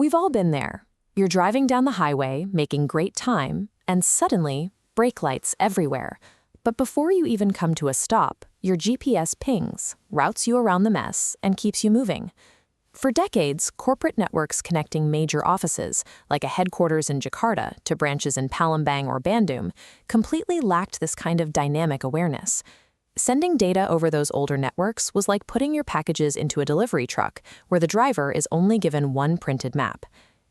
We've all been there. You're driving down the highway, making great time, and suddenly, brake lights everywhere. But before you even come to a stop, your GPS pings, routes you around the mess, and keeps you moving. For decades, corporate networks connecting major offices, like a headquarters in Jakarta to branches in Palembang or Bandung, completely lacked this kind of dynamic awareness. Sending data over those older networks was like putting your packages into a delivery truck, where the driver is only given one printed map.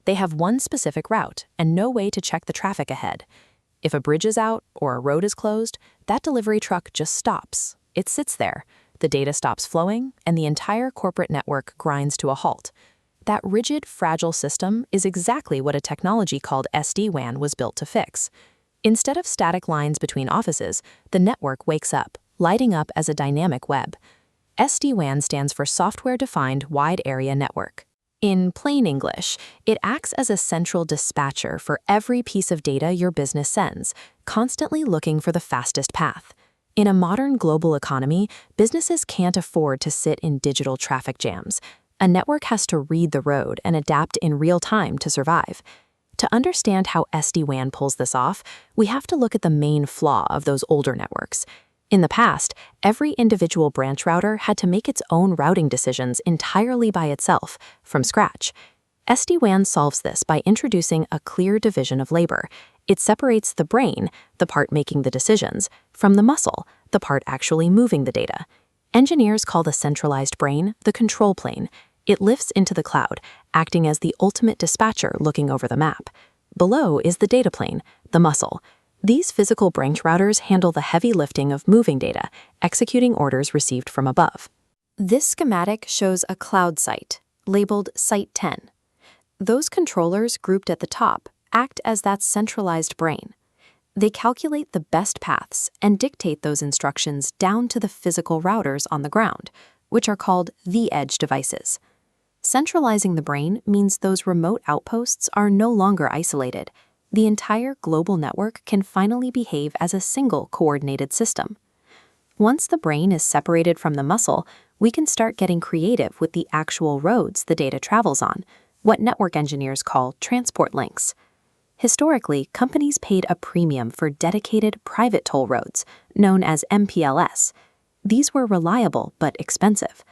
They have one specific route and no way to check the traffic ahead. If a bridge is out or a road is closed, that delivery truck just stops. It sits there. The data stops flowing, and the entire corporate network grinds to a halt. That rigid, fragile system is exactly what a technology called SD-WAN was built to fix. Instead of static lines between offices, the network wakes up, lighting up as a dynamic web. SD-WAN stands for Software-Defined Wide Area Network. In plain English, it acts as a central dispatcher for every piece of data your business sends, constantly looking for the fastest path. In a modern global economy, businesses can't afford to sit in digital traffic jams. A network has to read the road and adapt in real time to survive. To understand how SD-WAN pulls this off, we have to look at the main flaw of those older networks. In the past, every individual branch router had to make its own routing decisions entirely by itself, from scratch. SD-WAN solves this by introducing a clear division of labor. It separates the brain, the part making the decisions, from the muscle, the part actually moving the data. Engineers call the centralized brain the control plane. It lifts into the cloud, acting as the ultimate dispatcher looking over the map. Below is the data plane, the muscle. These physical branch routers handle the heavy lifting of moving data, executing orders received from above. This schematic shows a cloud site, labeled Site 10. Those controllers grouped at the top act as that centralized brain. They calculate the best paths and dictate those instructions down to the physical routers on the ground, which are called the edge devices. Centralizing the brain means those remote outposts are no longer isolated. The entire global network can finally behave as a single coordinated system. Once the brain is separated from the muscle, we can start getting creative with the actual roads the data travels on, what network engineers call transport links. Historically, companies paid a premium for dedicated private toll roads, known as MPLS. These were reliable but expensive.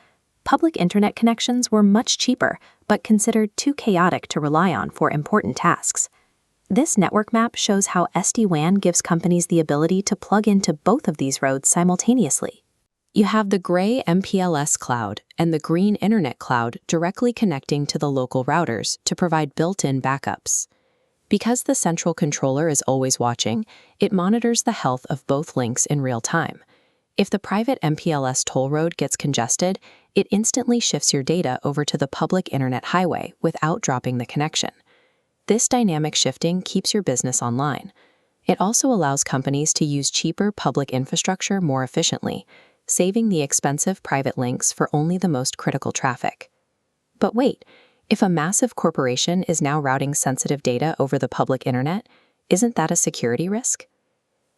Public internet connections were much cheaper, but considered too chaotic to rely on for important tasks. This network map shows how SD-WAN gives companies the ability to plug into both of these roads simultaneously. You have the gray MPLS cloud and the green internet cloud directly connecting to the local routers to provide built-in backups. Because the central controller is always watching, it monitors the health of both links in real time. If the private MPLS toll road gets congested, it instantly shifts your data over to the public internet highway without dropping the connection. This dynamic shifting keeps your business online. It also allows companies to use cheaper public infrastructure more efficiently, saving the expensive private links for only the most critical traffic. But wait, if a massive corporation is now routing sensitive data over the public internet, isn't that a security risk?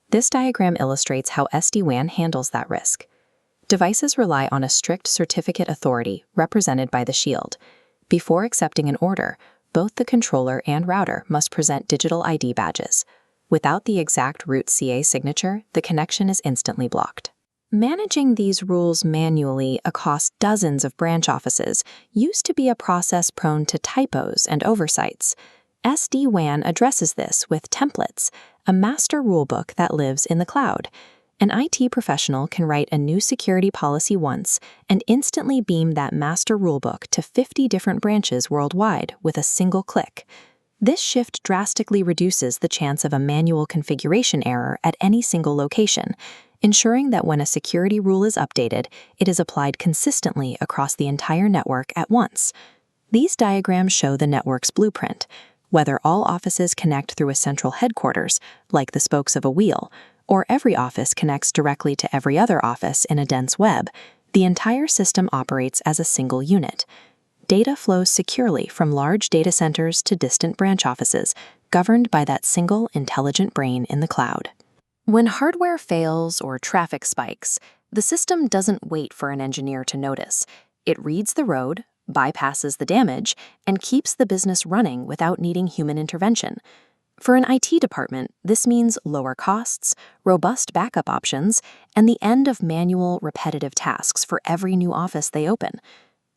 This diagram illustrates how SD-WAN handles that risk. Devices rely on a strict certificate authority represented by the shield. Before accepting an order, both the controller and router must present digital ID badges. Without the exact root CA signature, the connection is instantly blocked. Managing these rules manually across dozens of branch offices used to be a process prone to typos and oversights. SD-WAN addresses this with templates, a master rulebook that lives in the cloud. An IT professional can write a new security policy once and instantly beam that master rulebook to 50 different branches worldwide with a single click. This shift drastically reduces the chance of a manual configuration error at any single location, ensuring that when a security rule is updated, it is applied consistently across the entire network at once. These diagrams show the network's blueprint. Whether all offices connect through a central headquarters, like the spokes of a wheel, or every office connects directly to every other office in a dense web, the entire system operates as a single unit. Data flows securely from large data centers to distant branch offices, governed by that single intelligent brain in the cloud. When hardware fails or traffic spikes, the system doesn't wait for an engineer to notice. It reads the road, bypasses the damage, and keeps the business running without needing human intervention. For an IT department, this means lower costs, robust backup options, and the end of manual, repetitive tasks for every new office they open.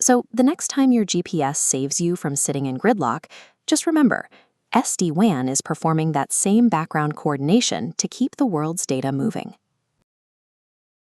So the next time your GPS saves you from sitting in gridlock, just remember, SD-WAN is performing that same background coordination to keep the world's data moving.